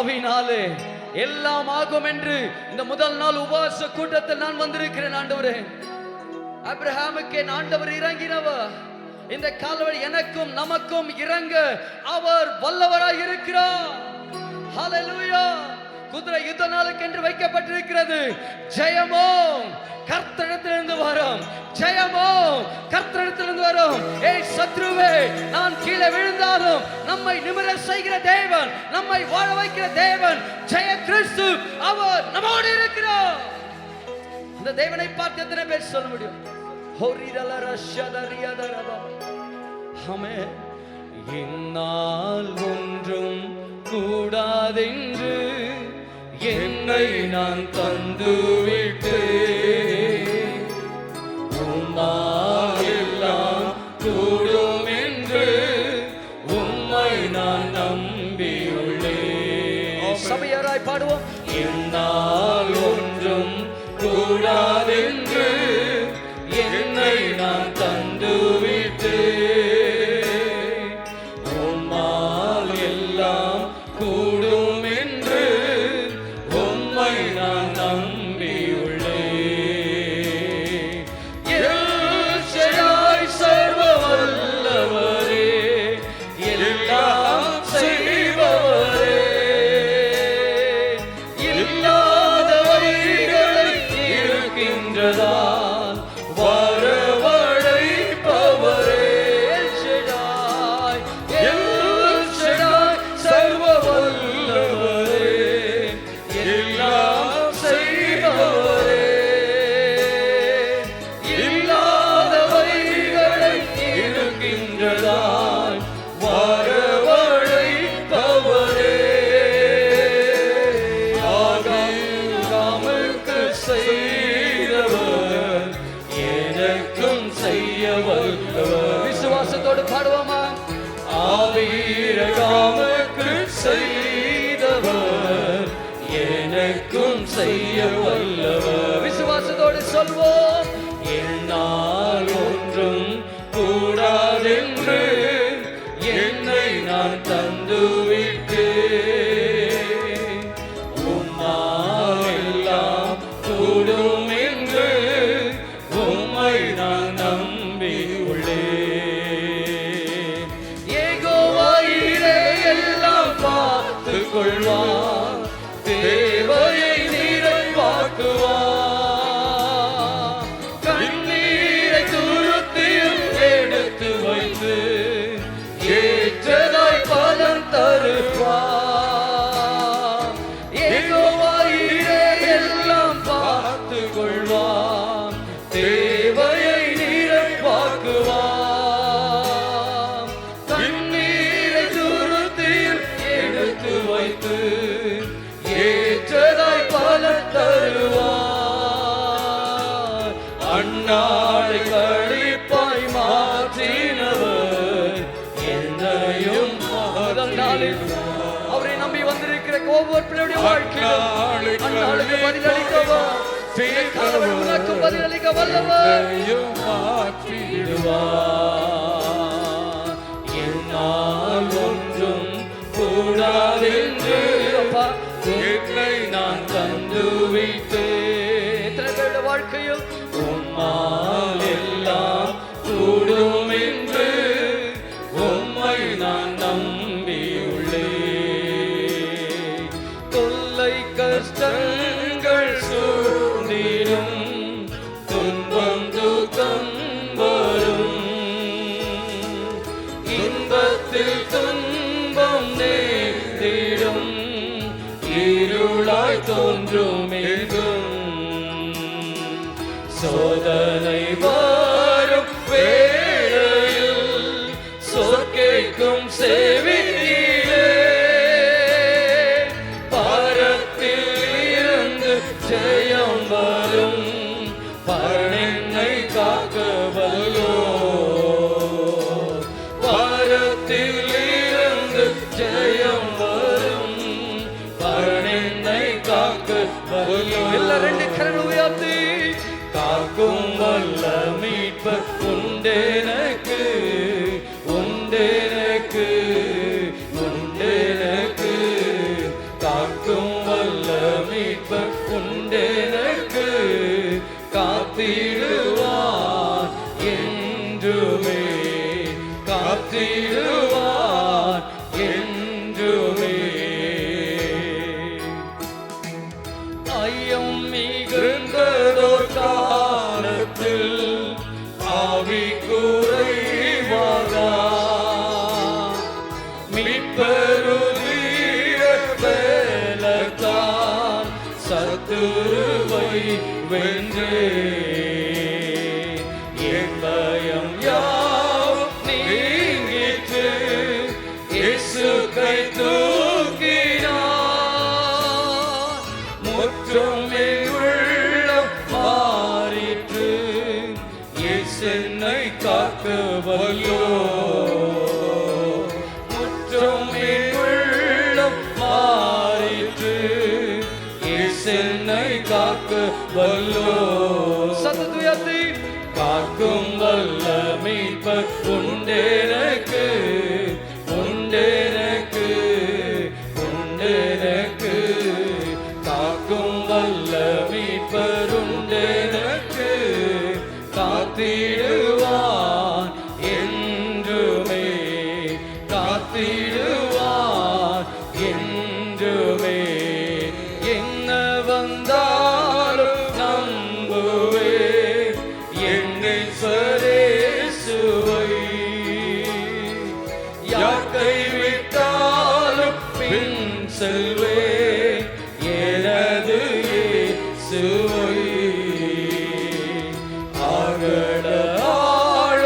ஆவினாலே எல்லாம் ஆகும் என்று இந்த முதல் நாள் உபவாச கூட்டத்தில் நான் வந்திருக்கிறேன். ஆண்டவரே, ஆபிரகாமுக்கு ஆண்டவர் இறங்கினவர், இந்த காலவழி எனக்கும் நமக்கும் இறங்க அவர் வல்லவராய் இருக்கிறார். ஹல்லேலூயா. குதிரை யுத்த நாளுக்கு என்று வைக்கப்பட்டிருக்கிறது. ஜெயமோ கர்த்தரிடத்திலிருந்து வரும், ஜெயமோ கர்த்தரிடத்திலிருந்து வரும். ஏய் சத்ருவே, நான் கீழே விழுந்தாலும் நம்மை நிமிர செய்கிற தேவன், நம்மை வாழ வைக்கிற தேவன் ஜெய கிறிஸ்து, அவர் நம்மோடு இருக்கிறார். இந்த தேவனை பார்த்து எத்தனை பேர் சொல்ல முடியும்? என்னால் ஒன்றும் கூடாதென்று என்னை நான் தந்துவிட்டு எல்லாம் கூடும் என்று உம்மை நான் நம்பியுள்ளேன். சபையாராய் பாடுவோம். என்னால் ஒன்றும் கூடாதென்று என்னை நான் தந்துவிட்டு உம்மால் எல்லாம் கூடும் என்று உம்மை நான் நம்பியுள்ளேன். எல் ஷடாய் சர்வ வல்லவரே, எல்லாம் செய்பவரே, இல்லாத வழிகளை இருக்கின்றதால் வரவழைப்பவரே. எல் ஷடாய், எல் ஷடாய் சர்வ வல்லவரே, எல்லாம் செய்பவரே, இல்லாத வழிகளை இருக்கின்றதால் வரவழைப்பவரே. ஆகாமுக்கு செய்தவர் எனக்கும் செய்ய வல்லவர். விசுவாசத்தோடு பாடுவோமா? ஆபிரகாமுக்கு செய்தவர் எனக்கும் செய்ய வல்லவர். விசுவாசத்தோடு சொல்வோம். என்னால் ஒன்றும் கூடாதென்று என்னை நான் தந்துவிட்டு உம்மால் எல்லாம் கூடும் என்று உம்மை நான் நம்பியுள்ளேன். யெகோவாயிரே எல்லாம் பார்த்துக் கொள்வார், தேவையை நிறைவாக்குவார். கண்ணீரை துருத்தியும் எடுத்து வைத்து ஏற்றதாய் பலன் தருவார். யெகோவாயிரே எல்லாம் பார்த்துக் கொள்வார், தேவையை நிறைவாக்குவார். கண்ணீரை துருத்தியும் எடுத்து வைத்து ஏற்றதாய் பலன் தருவார். அந்நாளை கழிப்பாய் மாற்றினவர் என்னையும் முதல் நாளில் அவரை நம்பி வந்திருக்கிற ஒவ்வொரு பிள்ளையுடைய வாழ்க்கையிலும் அந்நாளுக்கு பதிலளிக்கவர், உனக்கு பதிலளிக்க வல்லவர். மாற்றிடுவார். என்னால் ஒன்றும் கூடாதென்று என்னை நான் தந்துவிட்டேன். எத்தனை பேருடைய வாழ்க்கையில் உம்மால் எல்லாம் கூடும் என்று உம்மை நான் நம்பியுள்ளேன். தொல்லை கஷ்டங்கள் சூழ்ந்திடும், துன்பம் துக்கம் வரும், இன்பத்தில் துன்பம் நேர்ந்திடும், இருளாய் தோன்றுமெங்கும் சோதனை வரும் வேளையில் சொற்கேட்கும் செவியிலே பரத்தில் இருந்து ஜெயம் வரும், பரனை காக்க வல்லோ. பரத்தில் இருந்து ஜெயம் வரும், பரனை காக்க வல்லோ. எல்லா ரெண்டு கரங்களை உயர்த்தி காக்கும் வல்ல மீட்பர் உண்டெனக்கு, உண்டெனக்கு, உண்டெனக்கு. சத்துருவை வென்றே, என் பயம் யாவும் நீங்கிற்று, இயேசு கை தூக்கினார், முற்றும் என் உள்ளம் மாறிற்று, இயேசு என்னை காக்க வல்லோர், முற்றும் என் உள்ளம் மாறிற்று, இயேசு என்னை காக்க வல்லோர். சத்தத்தை உயர்த்தி காக்கும் வல்ல மீட்பர் உண்டெனக்கு, உண்டெனக்கு, உண்டெனக்கு, காக்கும் வல்ல மீட்பர் உண்டெனக்கு, காத்திடுவான் என்றுமே, காத்திடுவான் என்றுமே, என்ன வந்தாலும் நம்புவேன் என்னேசுவை, யார் கைவிட்டாலும் பின் செல்வேன் எனது இயேசுவை, அகல ஆழ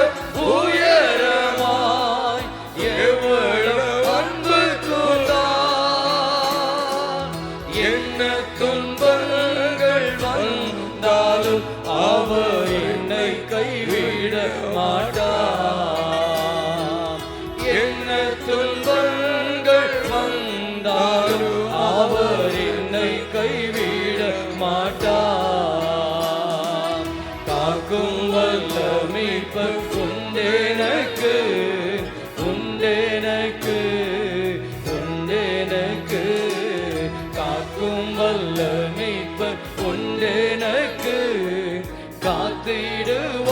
உயரமாய் எவ்வளவு அன்பு கூர்ந்தார், என்ன துன்பங்கள் வந்தாலும் அவர் என்னை கைவிட மாட்டார், என்ன துன்பங்கள் வந்தாலும் அவர் என்னை கைவிட மாட்டார், காக்கும் வல்ல மீட்பர் உண்டெனக்கு, உண்டெனக்கு, உண்டெனக்கு, காக்கும் வல்ல மீட்பர் உண்டெனக்கு, காத்திடுவார்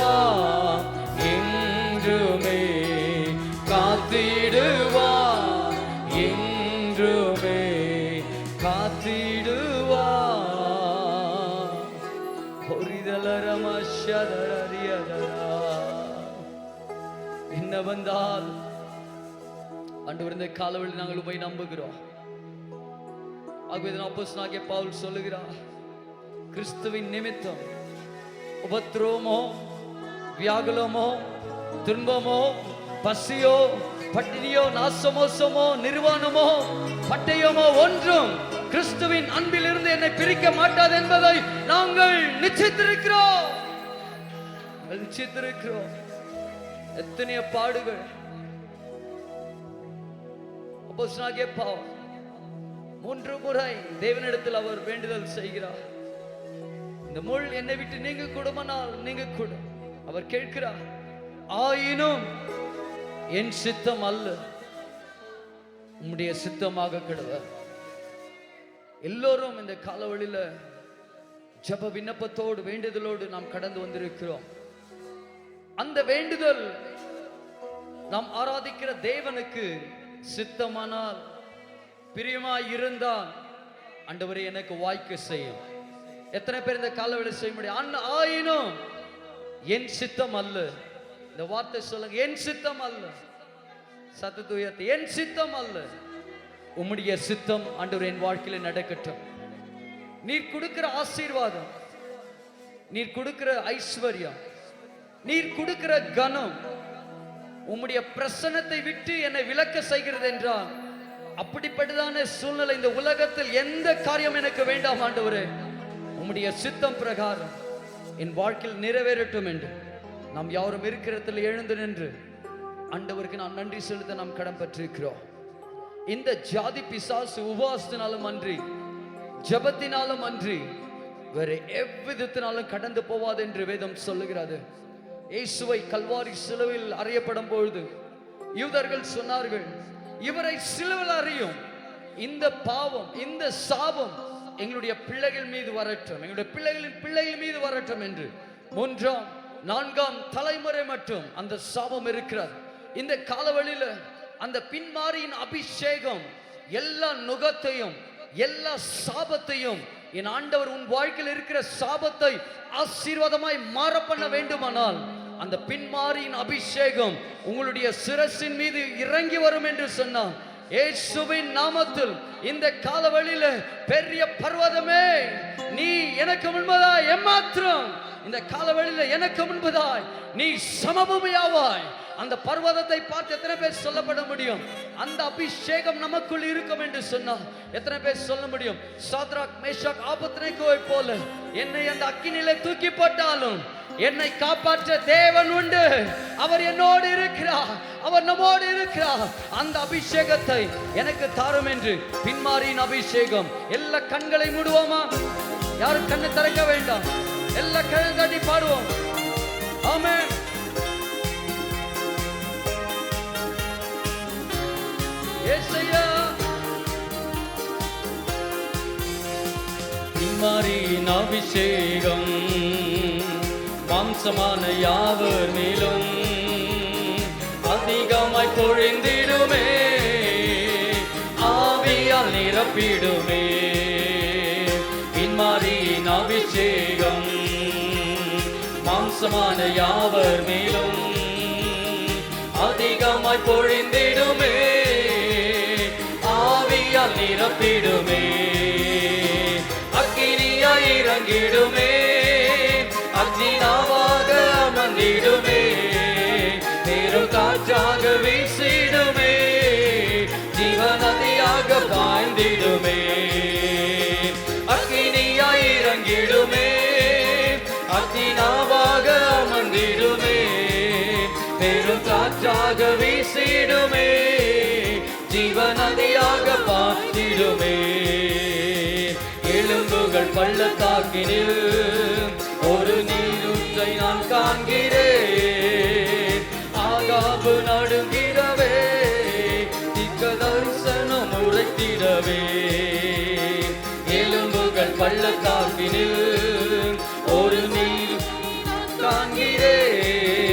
என்றுமே, காத்திடுவார் என்றுமே, காத்திடுவார். என்ன வந்தால் ஆண்டவர் இந்த காலவெளியில் நாங்கள் உம்மை நம்புகிறோம். ஆகவே அப்போஸ்தலனாகிய பவுல் சொல்லுகிறார், கிறிஸ்துவின் நிமித்தம் உபத்திரவமோ வியாகுலமோ துன்பமோ பசியோ பட்டினியோ நாசமோசமோ நிர்வாணமோ பட்டயமோ ஒன்றும் கிறிஸ்துவின் அன்பில் இருந்து என்னை பிரிக்க மாட்டாது என்பதை நாங்கள் நிச்சயித்திருக்கிறோம். நிச்சயித்திருக்கிறோம். எத்தனைய பாடுகள் அப்போஸ்தலனாகிய பவுல் 3 முறை தேவனிடத்தில் அவர் வேண்டுதல் செய்கிறார், இந்த முள் என்னை விட்டு நீங்க கூடுமானால் நீங்க கூட. அவர் கேட்கிறார், ஆயினும் என் சித்தம் அல்ல உம்முடைய சித்தமாக கிடவ. எல்லோரும் இந்த காலவழியில ஜெப விண்ணப்பத்தோடு வேண்டுதலோடு நாம் கடந்து வந்திருக்கிறோம். அந்த வேண்டுதல் நாம் ஆராதிக்கிற தேவனுக்கு சித்தமானால் பிரியமாய் இருந்தால் ஆண்டவரே எனக்கு வாய்க்க செய்யும். எத்தனை பேர் இந்த காலவெளி செய்ய முடியும்? ஆயினும் என் சித்தம் அல்ல. இந்த வார்த்தை சொல்லுங்க, என் சித்தம் அல்ல. சத்தத்தை உயர்த்தி, என் சித்தம் அல்ல உம்முடைய சித்தம் ஆண்டவரே என் வாழ்க்கையில நடக்கட்டும். நீர் கொடுக்கிற ஆசீர்வாதம், நீர் கொடுக்கிற ஐஸ்வர்யம், நீர் கொடுக்கிற கனம் உம்முடைய பிரசன்னத்தை விட்டு என்னை விலக்க செய்கிறது என்றால் அப்படிப்பட்டதான சூழ்நிலை இந்த உலகத்தில் எந்த காரியம் எனக்கு வேண்டாம் ஆண்டவரே, உம்முடைய சித்தம் பிரகாரம் என் வாழ்க்கையில் நிறைவேறட்டும் என்று நாம் யாரும் இருக்கிறதுல எழுந்து நின்று ஆண்டவருக்கு நாம் நன்றி செலுத்த நாம் கடன் பெற்றிருக்கிறோம். இந்த ஜாதி பிசாசு உபவாசத்தினாலும் அன்றி ஜபத்தினாலும் அன்றி வேற எவ்விதத்தினாலும் கடந்து போவாது என்று வேதம் சொல்லுகிறது. இயேசுவை கல்வாரி சிலுவையில் அறையப்படும் பொழுது யூதர்கள் சொன்னார்கள், இவரை சிலுவையில் அறையும் இந்த பாவம் இந்த சாபம் எங்களுடைய பிள்ளைகள் மீது வரட்டும், எங்களுடைய பிள்ளைகளின் பிள்ளைகள் மீது வரட்டும் என்று 3ஆம் 4ஆம் தலைமுறை மட்டும் அந்த சாபம் இருக்கிறது. இந்த காலவழியில அந்த பின்மாரியின் அபிஷேகம் எல்லா நுகத்தையும் எல்லா சாபத்தையும் என் ஆண்டவர் உன் வாழ்க்கையில் இருக்கிற சாபத்தை ஆசீர்வாதமாய் மாற பண்ண வேண்டுமானால் அந்த பின்மாரியின் அபிஷேகம் உங்களுடைய சிரசின் மீது இறங்கி வரும் என்று சொன்னார். இயேசுவின் நாமத்தில் இந்த காலவெளியில பெரிய பர்வதமே, நீ எனக்கு முன்பதாய் ஏமாத்திரம், இந்த காலவெளியில எனக்கு முன்பதாய் நீ சமபூமியாவாய். அந்த பர்வதத்தை பார்த்து எத்தனை பேர் சொல்லப்பட முடியும்? அந்த அபிஷேகம் நமக்குள் இருக்கும் என்று சொன்னால் எத்தனை பேர் சொல்ல முடியும்? சாத்ராக், மேஷாக், ஆபத்நேகோவை போல என்னை அந்த அக்கினியிலே தூக்கி போட்டாலும் என்னை காப்பாற்ற தேவன் உண்டு. அவர் என்னோடு இருக்கிறார், அவர் நம்மோடு இருக்கிறார். அந்த அபிஷேகத்தை எனக்கு தாரும் என்று பின்மாரியின் அபிஷேகம். எல்லா கண்களை மூடுவோமா? யாரும் கண்ணை திறக்க வேண்டாம். எல்லா கண்ணை தட்டி பாடுவோம். ஆமென். ஏசையா பின்மாரியின் அபிஷேகம் மாம்சமான யாவர் மேலும் அதிகமாய் பொழிந்திடுமே, ஆவியால் நிரப்பிடுமே. பின்மாரியின் அபிஷேகம் மாம்சமான யாவர் மேலும் அதிகமாய் பொழிந்திடுமே, ஆவியால் நிரப்பிடுமே. அக்கினியாய் இறங்கிடுமே, அக்னினாவாக அமர்ந்திடுமே, பெரும் காற்றாக வீசிடுமே, ஜீவநதியாக பாய்ந்திடுமே. அக்கினியாய் இறங்கிடுமே, அக்னினாவாக அமர்ந்திடுமே, பெரும் காற்றாக வீசிடுமே, ஜீவநதியாக பாய்ந்திடுமே. எலும்புகள் பள்ளத்தாக்கினில் ஒரு நீரூற்றை நான் காண்கிறேன். ஆகாபு நடுங்கிடவே, திக்க தரிசனம் உரைத்திடவே. எலும்புகள் பள்ளத்தாக்கினில் ஒரு நீர் காண்கிறேன்,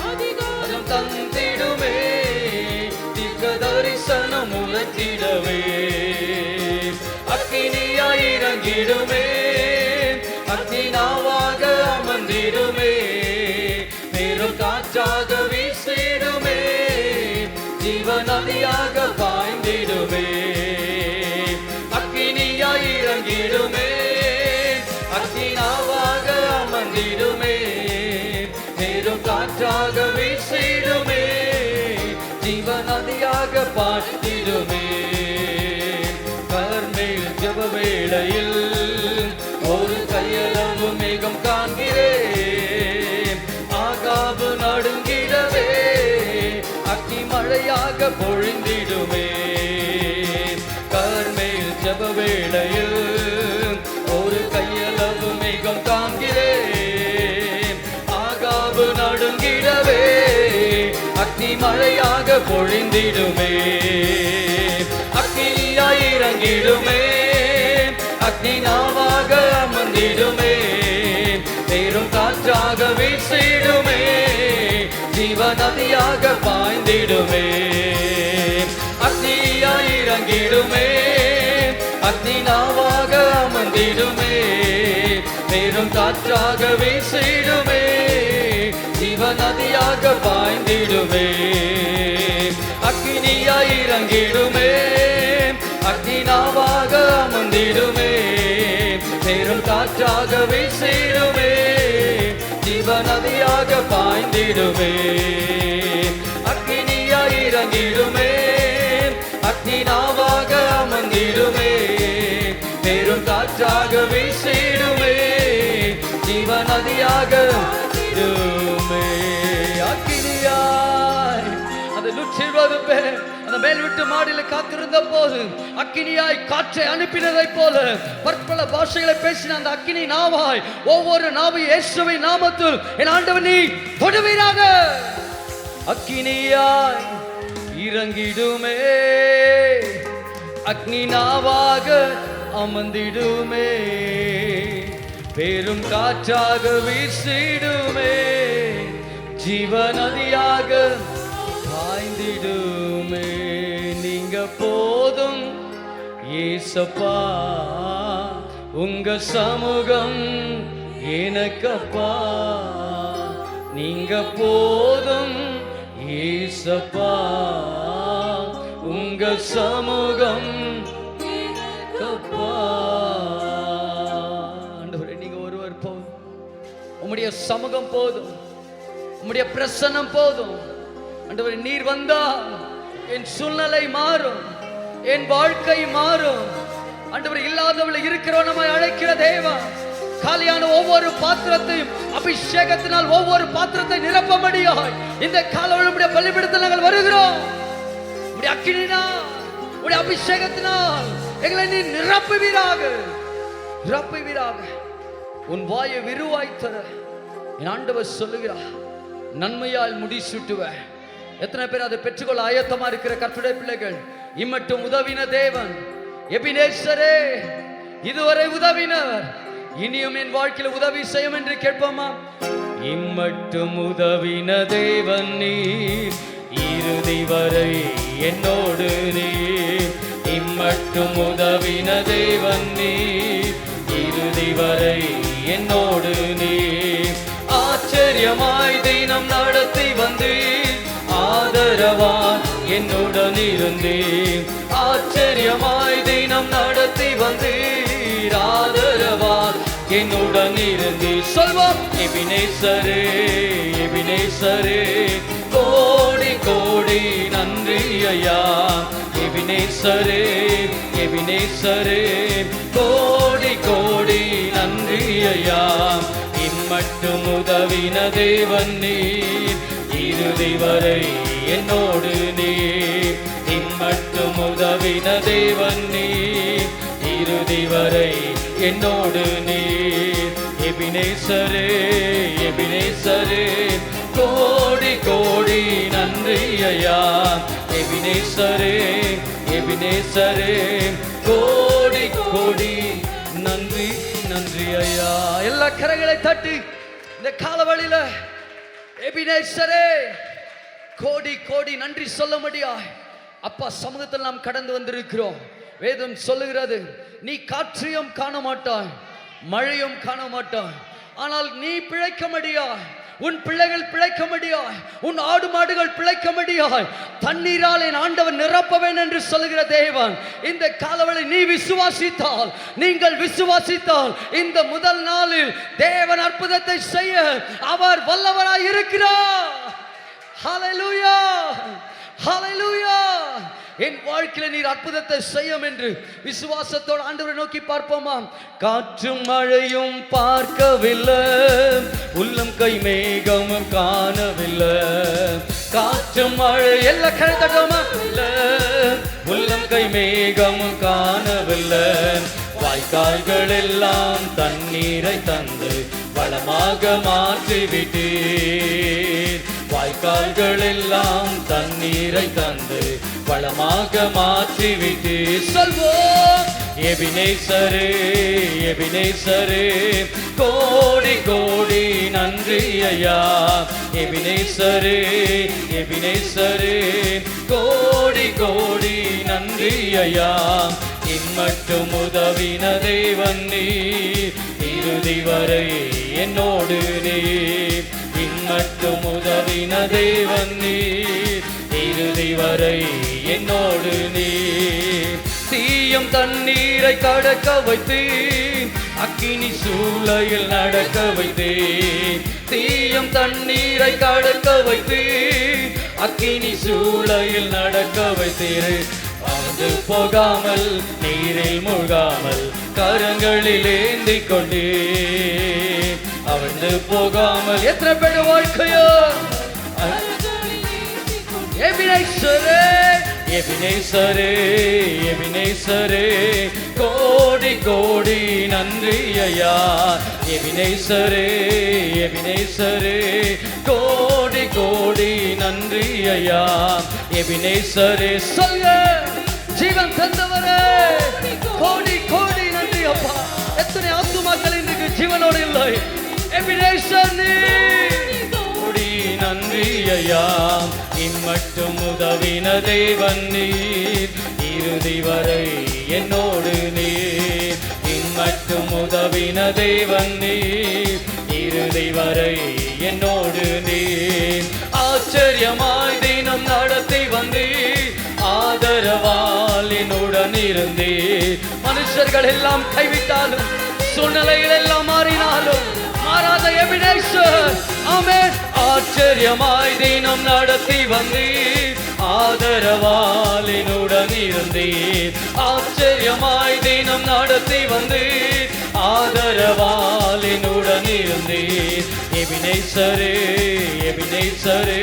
அதிகம் தந்திடுமே, திக்க தரிசனம் உரைத்திடவே. அக்கினியாய் இறங்கிடுமே, அக்னினாவாக அமர்ந்திடுமே, பெரும் காற்றாக வீசிடுமே, ஜீவநதியாக பாய்ந்திடுமே. அக்கினியாய் இறங்கிடுமே, அக்னினாவாக அமர்ந்திடுமே, பெரும் காற்றாக வீசிடுமே, ஜீவநதியாக பாய்ந்திடுமே. கர்மேல் ஜெப வேளையில் ஒரு கையளவு மேகம் காண்கிறேன். ஆகாபு நடுங்கிடவே, அக்னி மழையாக பொழிந்திடுமே. கர்மேல் ஜெப வேளையில் ஒரு கையளவு மேகம் காண்கிறேன். ஆகாபு நடுங்கிடவே, அக்னி மழையாக பொழிந்திடுமே. அக்கினியாய் இறங்கிடுமே, அக்னினாவாக அமர்ந்திடுமே, பெரும் காற்றாக வீசிடுமே, ஜீவநதியாக பாய்ந்திடுமே. அக்னியாய் இறங்கிடுமே, அக்னினாவாக அமர்ந்திடுமே, பெரும் காற்றாக வீசிடுமே, ஜீவநதியாக பாய்ந்திடுமே. அக்கினியாய் இறங்கிடுமே, அக்னினாவாக அமர்ந்திடுமே, பெரும் காற்றாக வீசிடுமே, ஜீவநதியாக பாய்ந்திடுமே. அக்கினியாய் இறங்கிடுமே, அக்னினாவாக அமர்ந்திடுமே, பெரும் காற்றாக வீசிடுமே, ஜீவநதியாக பாய்ந்திடுமே. அக்கினியாய் அந்த 120 பேர் அந்த மேல் விட்டு மாடியில் காத்திருந்த போது அக்கினியாய் காற்றை அனுப்பினதை போல பற்பல பாஷைகளை பேசின அந்த அக்கினி நாவாய் ஒவ்வொரு நாவும் இயேசுவின் நாமத்தில் என் ஆண்டவர் நீ தொடுவீராக. அக்கினியாய் இறங்கிடுமே, அக்னி நாவாக அமர்ந்திடுமே, பெரும் காற்றாக வீசிடுமே, ஜீவநதியாக பாய்ந்திடுமே. நீங்க போதும் ஏசப்பா, உங்க சமூகம் எனக்கப்பா. நீங்க போதும் ஏசப்பா, உங்க உங்க சமூகம் ஆண்டவரே, நீங்க ஒருவர் போதும். உம்முடைய சமூகம் போதும், உம்முடைய பிரசன்னம் போதும். ஆண்டவரே, நீர் வந்தா என் சூழ்நிலை மாறும், என் வாழ்க்கை மாறும். ஆண்டவரே, இல்லாதவளை இருக்கிறவனமாய் அழைக்கிற தேவன், காலியான ஒவ்வொரு பாத்திரத்தையும் அபிஷேகத்தினால் ஒவ்வொரு பாத்திரத்தை நிரப்பமடியாய் இந்த காலவளுடைய பலிபீடத்தில் நாங்கள் வருகிறோம். உடைய அக்கினியினால், உடைய அபிஷேகத்தினால் எங்களை நீ நிரப்புவீராக. உன் வாயை விரிவாய் தர என் ஆண்டவர் சொல்லுகிறார், நன்மையால் முடிசூட்டுவ. எத்தனை பேர் அதை பெற்றுக்கொள்ள ஆயத்தமா இருக்கிற கர்த்தருடைய பிள்ளைகள்? இம்மட்டும் உதவின தேவன் எபினேசரே, இதுவரை உதவினவர், இனியும் என் வாழ்க்கையில் உதவி செய்யும் என்று கேட்போமா? இம்மட்டும் உதவின தேவன் நீர், இறுதி வரை என்னோடு நீர். இம்மட்டும் உதவின தேவன் நீர், இறுதி வரை என்னோடு நீர். ஆச்சரியமாய் தினம் நடத்தி வந்தீர், ஆதரவான் என்னுடன் இருந்தீர். ஆச்சரியமாய் தினம் நடத்தி வந்தீர், ஆதரவான் என்னுடன் இருந்தீர். சொல்வோம், எபினேசரே, எபினேசரே, கோடி கோடி நன்றி ஐயா. எபினேசரே, எபினேசரே, கோடி கோடி நன்றி ஐயா. இம்மட்டும் உதவின தேவன் நீர், இறுதி வரை என்னோடு நீர். இம்மட்டும் உதவின தேவன் நீர், இறுதி வரை என்னோடு நீர். எபினேசரே, எபினேசரே, கோடி கோடி நன்றி ஐயா. எபினேசரே, எபினேசரே, கோடி கோடி நன்றி நன்றி ஐயா. எல்லா கரங்களை தட்டி இந்த காலவழியில எபினேசரே, கோடி கோடி நன்றி சொல்ல முடியாது. அப்பா சமூகத்தில் நாம் கடந்து வந்திருக்கிறோம். வேதம் சொல்லுகிறது, நீ காற்றையும் காண மாட்டாய், மழையும் காண மாட்டாய், ஆனால் நீ பிழைக்க முடியாய், உன் பிள்ளைகள் பிழைக்க முடியாய், உன் ஆடு மாடுகள் பிழைக்க முடியாய். தண்ணீரால் என் ஆண்டவன் நிரப்பவேன் என்று சொல்லுகிற தேவன், இந்த காலவளை நீ விசுவாசித்தால், நீங்கள் விசுவாசித்தால், இந்த முதல் நாளில் தேவன் அற்புதத்தை செய்ய அவர் வல்லவராய் இருக்கிறார். ஹல்லேலூயா, ஹல்லேலூயா. என் வாழ்க்கையில நீர் அற்புதத்தை செய்யும் என்று விசுவாசத்தோடு ஆண்டவரை நோக்கி பார்ப்போமா? காற்றும் மழையும் பார்க்கவில்லை, உள்ளம் கை மேகமும் காணவில்லை. காற்றும் மழை எல்லாம் கழுத்தட்டோமா? உள்ளம் கை மேகமும் காணவில்லை. வாய்க்கால்கள் எல்லாம் தண்ணீரை தந்து வளமாக மாற்றிவிட்டீர். வாய்க்கால்கள் எல்லாம் தண்ணீரை தந்து வளமாக மாற்றிவிட்டீர். சொல்வோம், எபினேசரே, எபினேசரே, கோடி கோடி நன்றி ஐயா. எபினேசரே, எபினேசரே, கோடி கோடி நன்றி ஐயா. இம்மட்டும் உதவின தேவன் நீர், இறுதி வரை என்னோடு நீர். இம்மட்டும் உதவின தேவன் நீர், இறுதி வரை என்னோடு நீர். தீயும் தண்ணீரை கடக்க வைத்தீர், அக்கினி சூளையில் நடக்க வைத்தீர். தீயும் தண்ணீரை கடக்க வைத்தீர், அக்கினி சூளையில் நடக்க வைத்தீர். அந்து போகாமல் நீரில் மூழ்காமல் கரங்களில் ஏந்தி கொண்டே அவிழ்ந்து போகாமல். எத்தனை பேர் வாழ்க்கையோ எபினேசரே, எபினேசரே, எபினேசரே, கோடி கோடி நன்றி ஐயா. எபினேசரே, எபினேசரே, கோடி கோடி நன்றி ஐயா. எபினேசரே, சொல்ல ஜீவன் தந்தவரே, கோடி கோடி நன்றி அப்பா. எத்தனை ஆத்துமாக்கள் இன்றைக்கு ஜீவனோடு இல்லை. எபினேசர் கோடி நன்றி ஐயா. இம்மட்டும் உதவின தேவன் நீர், இறுதி வரை என்னோடு நீர். இம்மட்டும் உதவின தேவன் நீர், இறுதி வரை என்னோடு நீர். ஆச்சரியமாய் தினம் நடத்தி வந்தீர், ஆதரவால் என்னுடன் இருந்தீர். மனுஷர்கள் எல்லாம் கைவிட்டாலும், சூழ்நிலைகள் எல்லாம் மாறினாலும் மாறாத எபினேசர். ஆமென். ஆச்சரியமாய் தினம் நடத்தி வந்தீர், ஆதரவால் என்னுடன் இருந்தீர். ஆச்சரியமாய் தினம் நடத்தி வந்தீர், ஆதரவால் என்னுடன் இருந்தீர். எபினேசரே, எபினேசரே,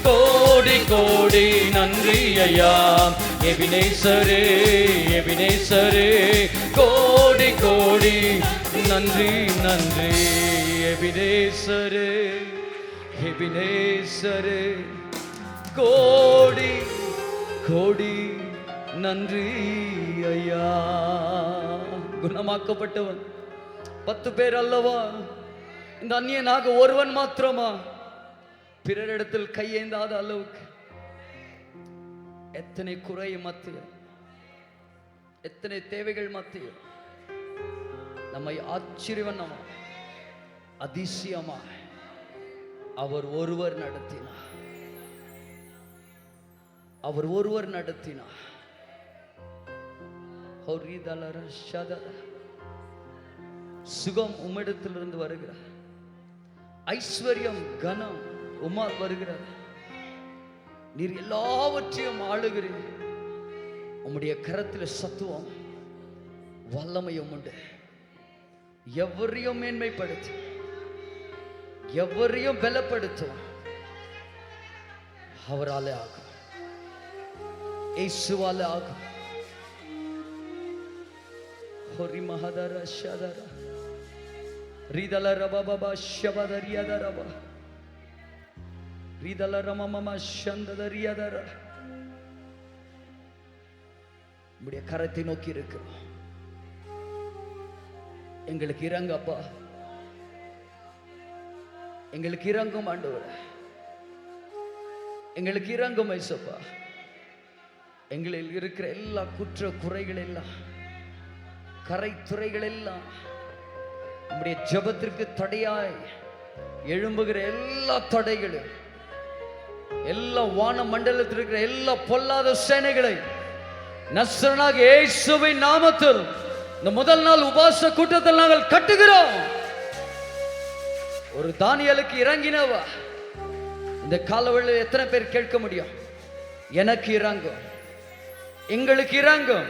கோடி கோடி நன்றி ஐயா. எபினேசரே, எபினேசரே, கோடி கோடி நன்றி நன்றி. எபினேசரே, எபினேசரே, கோடி கோடி நன்றி ஐயா. குணமாக்கப்பட்டவன் 10 பேர் அல்லவா? இந்த அந்நியனாக ஒருவன் மாத்திரமா? பிறரிடத்தில் கையேந்தாத அளவுக்கு எத்தனை குறை மத்தியில், எத்தனை தேவைகள் மத்தியில் நம்மை ஆச்சரியமா அதிசயமா அவர் ஒருவர் நடத்தினார். அவர் ஒருவர் நடத்தினார். சுகம் உம்மிடத்திலிருந்து வருகிறார். ஐஸ்வர்யம் கனம் உம்மால் வருகிறார். நீர் எல்லாவற்றையும் ஆளுகிறீர். உம்முடைய கரத்தில் சத்துவம் வல்லமையும் உண்டு. எவரையும் மேன்மைப்படுத்தும், எவரையும் பலப்படுத்தும் அவராலே ஆகும், இயேசுவாலே ஆகும். ஹோரி மஹதர ஷதர ரிதல ரபபப ஷபதரியதரப ரிதல ரமமம ஷந்ததரியதர. உம்முடைய கரத்தை நோக்கி இருக்கிறோம். எங்களுக்கு இறங்கப்பா, எங்களுக்கு இறங்கும் ஆண்டவரே, எங்களுக்கு இறங்கும் ஐசப்பா. எங்களில் இருக்கிற எல்லா குற்ற குறைகள் எல்லாம், கரைத்துறைகள் எல்லாம், நம்முடைய ஜெபத்திற்கு தடையாய் எழும்புகிற எல்லா தடைகளும், எல்லா வான மண்டலத்தில் இருக்கிற எல்லா பொல்லாத சேனைகளை நஸ்ரனாகிய இயேசுவின் நாமத்தில் இந்த முதல் நாள் உபவாச கூட்டத்தில் நாங்கள் கட்டுகிறோம். ஒரு தானியேலுக்கு இறங்கினவா இந்த காலவெளியில் எத்தனை பேர் கேட்க முடியும்? எனக்கு இறங்கும், எங்களுக்கு இறங்கும்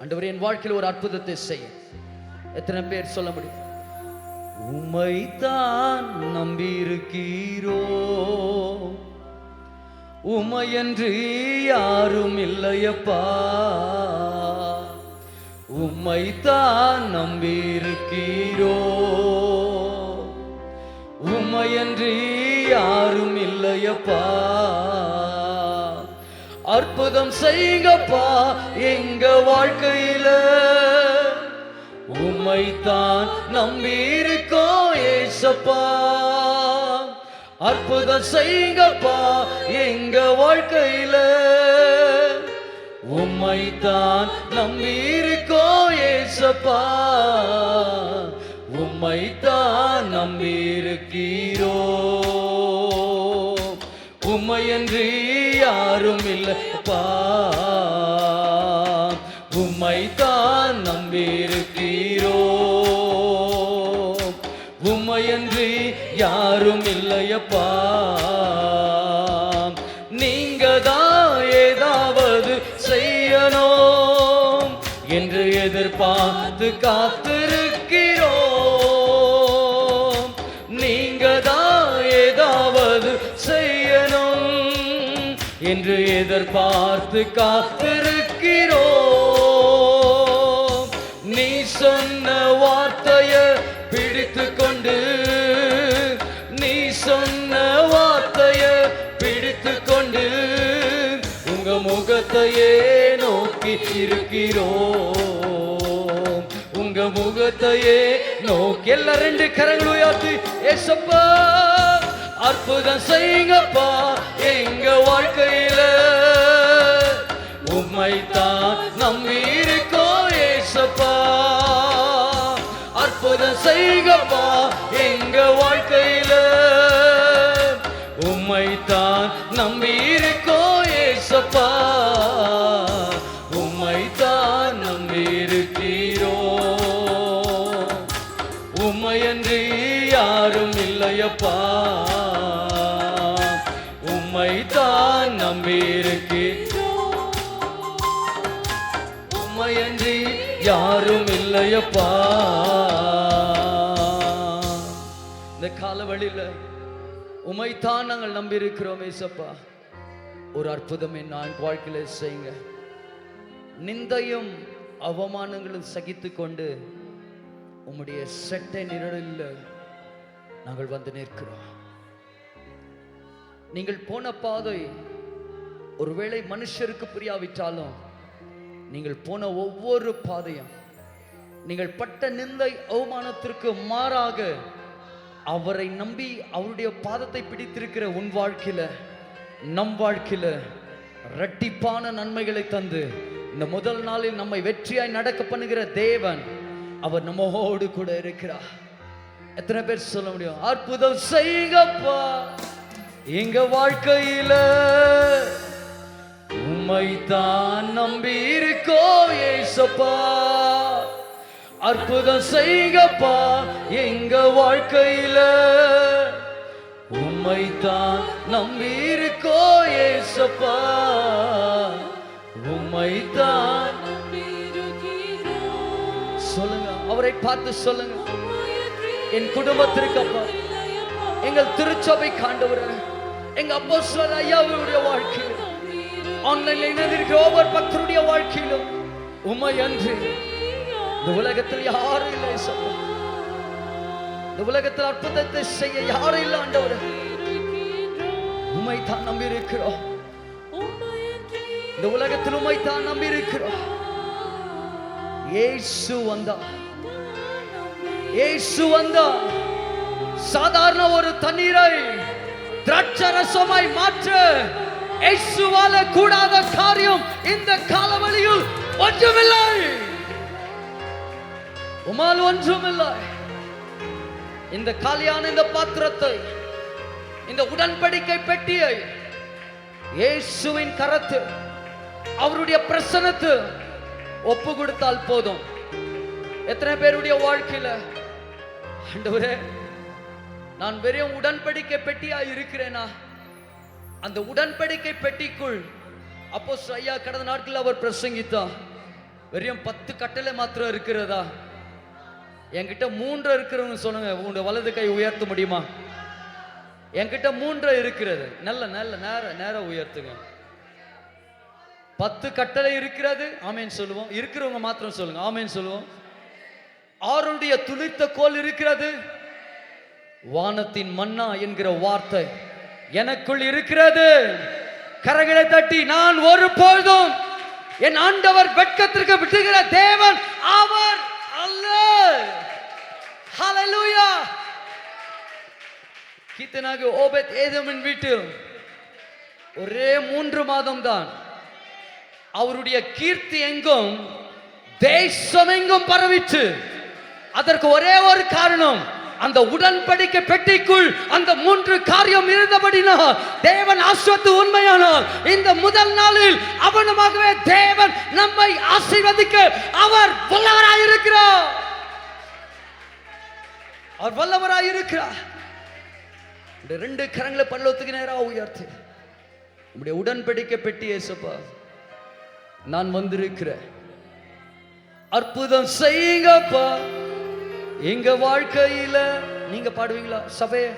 ஆண்டவரே, என் வாழ்க்கையில் ஒரு அற்புதத்தை செய்ய. எத்தனை பேர் சொல்ல முடியும்? உம்மைத்தான் நம்பியிருக்கிறோ, உமையன்று யாரும் இல்லையப்பா. உம்மைத்தான் நம்பியிருக்கிறோ, உமையன்று யாரும் இல்லையப்பா. அற்புதம் செய்யுங்கப்பா எங்க வாழ்க்கையில, உம்மைத்தான் நம்பியிருக்கோம் ஏசப்பா. அற்புதம் செய்யுங்கப்பா எங்க வாழ்க்கையில, உம்மைத்தான் நம்பியிருக்கோம் ஏசப்பா. உம்மைத்தான் நம்பியிருக்கிறோ, உம்மையன்றி யாரும் இல்லைப்பா. உம்மைத்தான் நம்பியிருக்கிறோ, உம்மையன்றி யாரும் இல்லையப்பா. நீங்க தான் ஏதாவது செய்யணும் என்று எதிர்பார்த்து காத்திருக்கிறோம். நீங்க தான் ஏதாவது செய்யணும் என்று எதிர்பார்த்து காத்திருக்கிறோம். நீ சொன்ன வார்த்தைய பிடித்து கொண்டு, நீ சொன்ன வார்த்தைய பிடித்து கொண்டு உங்க முகத்தையே நோக்கி இருக்கிறோம். உங்க முகத்தையே நோக்கி எல்லா 2 கரங்களும் உயர்த்தி ஏசப்பா அற்புதம் செய்யுங்கப்பா எங்க வாழ்க்கையில. உம்மைத்தான் நம்பி இருக்கோம் ஏசப்பா. அற்புதம் செய்யுங்கப்பா எங்க வாழ்க்கையில. உம்மைத்தான் நம்பி இருக்கோம் ஏசப்பா. ஏசப்பா, உம்மைத்தான் நம்பியிருக்கிறோ, உம்மையன்றி யாரும் இல்லையப்பா, உம்மைத்தான் நம்பியிருக்கிறோ, உம்மையன்றி யாரும் இல்லையப்பா. இந்த காலவழியில் உம்மைத்தான் நாங்கள் நம்பி இருக்கிறோம் ஏசப்பா. ஒரு அற்புதம் என் வாழ்க்கையில செய்யுங்க. நிந்தையும் அவமானங்களும் சகித்து கொண்டு உம்முடைய செட்டை நிழலில் நாங்கள் வந்து நிற்கிறோம். நீங்கள் போன பாதை ஒருவேளை மனுஷருக்கு புரியாவிட்டாலும், நீங்கள் போன ஒவ்வொரு பாதையும், நீங்கள் பட்ட நிந்தை அவமானத்திற்கு மாறாக அவரை நம்பி அவருடைய பாதத்தை பிடித்திருக்கிற உன் வாழ்க்கையில, நம் வாழ்க்கையில இரட்டிப்பான நன்மைகளை தந்து இந்த முதல் நாளில் நம்மை வெற்றியாய் நடக்க பண்ணுகிற தேவன், அவர் நம்மோடு கூட இருக்கிறார். எத்தனை பேர் சொல்ல முடியும்? அற்புதம் செய்யுங்கப்பா எங்க வாழ்க்கையில, உம்மைத்தான் நம்பி இருக்கோ ஏசப்பா. அற்புதம் செய்யுங்கப்பா எங்க வாழ்க்கையில, உம்மைத்தான் நம்பி இருக்கோ ஏசப்பா, உம்மைத்தான் சொல்லுங்க. அவரை பார்த்து சொல்லுங்க, என் குடும்பத்திற்கு அப்பா, எங்கள் திருச்சபை காண்டவர், எங்க அப்போஸ்தலர் ஐயாவுடைய வாழ்க்கையில், ஆன்லைன்ல இணைந்திருக்கிற ஒவ்வொரு பக்தருடைய வாழ்க்கையிலும் உம்மை அன்றி இந்த உலகத்தில் யாரும் இல்லை ஏசப்பா. இந்த உலகத்தில் அற்புதத்தை செய்ய யாரும் இல்லை ஆண்டவரே. உம்மைத்தான் நம்பி இருக்கிறோம். இந்த உலகத்தில் உம்மைத்தான் நம்பி இருக்கிறோம். இயேசு வந்தா, இயேசு வந்தா சாதாரண ஒரு தண்ணீரை திராட்சரசமாய் மாற்ற இயேசுவால கூடாத காரியம் இந்த காலவழியில் ஒன்றுமில்லை. உமால் ஒன்றுமில்லை. இந்த காலியான இந்த பாத்திரத்தை, இந்த உடன்படிக்கை பெட்டியை இயேசுவின் கரத்து, அவருடைய பிரசன்னத்து ஒப்பு கொடுத்தால் போதும். எத்தனை பேருடைய வாழ்க்கையில ஆண்டவரே, நான் வெறும் உடன்படிக்கை பெட்டியா இருக்கிறேனா? அந்த உடன்படிக்கை பெட்டிக்குள் அப்போஸ்தலர் ஐயா கடந்த நாட்களில் அவர் பிரசங்கித்தா, வெறும் 10 கட்டளை மாத்திரம் இருக்கிறதா? என்கிட்ட 3 இருக்கிறவங்க சொல்லுங்க, உங்களுடைய வலது கை உயர்த்த முடியுமா? என்கிட்ட 3 இருக்கிறது. நல்ல நல்ல நேர உயர்த்துங்க. 10 கட்டளை இருக்கிறது, ஆமேன் சொல்லுவோம். இருக்கிறவங்க மாத்திரம் சொல்லுங்க, ஆமேன் சொல்லுவோம். 6 துளிர்த்த கோல் இருக்கிறது. வானத்தின் மன்னா என்கிற வார்த்தை எனக்குள் இருக்கிறது. கரங்களை தட்டி, நான் ஒருபொழுதும் என் ஆண்டவர் வெட்கத்திற்கு விட்டுகிற தேவன் அவர் அல்ல. ஹல்லேலூயா. கீர்த்தனாக ஓபேத் ஏதோமின் வீட்டில் ஒரே 3 மாதம் தான் அவருடைய கீர்த்தி எங்கும் தேசம் எங்கும் பரவிச்சு. அதற்கு ஒரே ஒரு காரணம், அந்த உடன்படிக்கை பெட்டிக்குள் அந்த 3 காரியம் இருந்தபடினால் தேவன் ஆசீர்வதித்து உண்மையானால் இந்த முதல் நாளில் அவனமாகவே தேவன் நம்மை ஆசீர்வதிக்க அவர் வல்லவராயிருக்கிறார். அவர் வல்லவராயிருக்கிறார். 2 கரங்களை பரலோகத்துக்கு நேராக உயர்த்தி, உம்முடைய உடன்படிக்கை பெட்டி இயேசுப்பா, நான் வந்திருக்கிறேன். அற்புதம் செய்யுங்கப்பா எங்க வாழ்க்கையில. நீங்க பாடுவீங்களா சபையே?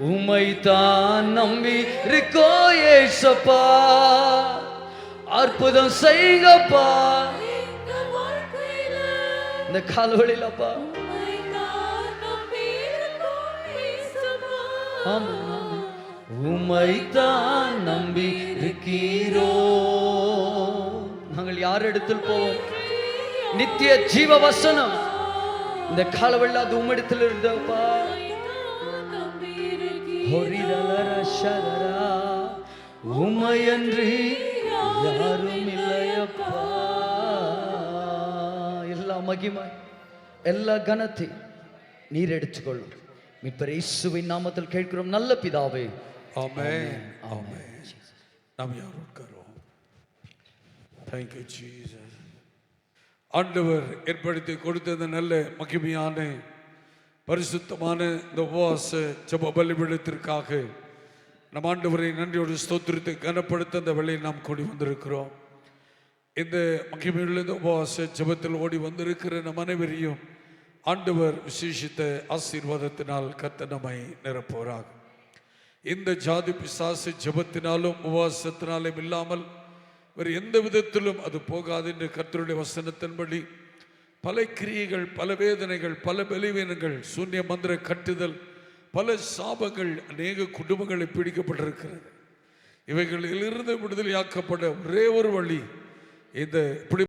உம்மைத்தான் நம்பி இருக்கோ ஏசப்பா, அற்புதம் செய்யுங்கப்பா இந்த காலவழியிலப்பா. உம்மைத்தான் நம்பி இருக்கிறோ. நாங்கள் யார் இடத்தில் போவோம்? நித்திய ஜீவ வசனம் இந்த காலவெள்ள அது உம்மிடத்தில் இருந்தப்பா. உம்மையன்றி யாரும் இல்லையப்பா. எல்லா மகிமை எல்லா கனத்தை நீர் எடுத்துக்கொள்ளும். மீட்பர் இயேசுவின் நாமத்தில் கேட்கிறோம் நல்ல பிதாவே. ஆமென். ஆமென். நாம் யார் உட்காருவோம்? Thank you, Jesus. ஆண்டவர் ஏற்படுத்தி கொடுத்த இந்த நல்ல மகிமையான பரிசுத்தமான இந்த உபவாச ஜெப பலிபீடத்திற்காக நம் ஆண்டவரை நன்றியோடு ஸ்தோத்திரத்தை கனப்படுத்த அந்த வேளையில் நாம் கூடி வந்திருக்கிறோம். இந்த மகிமையுள்ள இந்த உபவாச ஜெபத்தில் ஓடி வந்திருக்கிற நம் அனைவரையும் ஆண்டவர் விசேஷித்த ஆசீர்வாதத்தினால் கர்த்தர் நம்மை நிரப்புவாராக. இந்த ஜாதி பிசாசு ஜெபத்தினாலும் உபவாசத்தினாலும் இல்லாமல் வேறு எந்த விதத்திலும் அது போகாது என்று கர்த்தருடைய வசனத்தின்படி பல கிரியைகள், பல வேதனைகள், பல பலவீனங்கள், சூன்ய மந்திர கட்டுதல், பல சாபங்கள் அநேக குடும்பங்களை பிடிக்கப்பட்டிருக்கிறது. இவைகளிலிருந்து விடுதலையாக்கப்பட ஒரே ஒரு வழி இந்த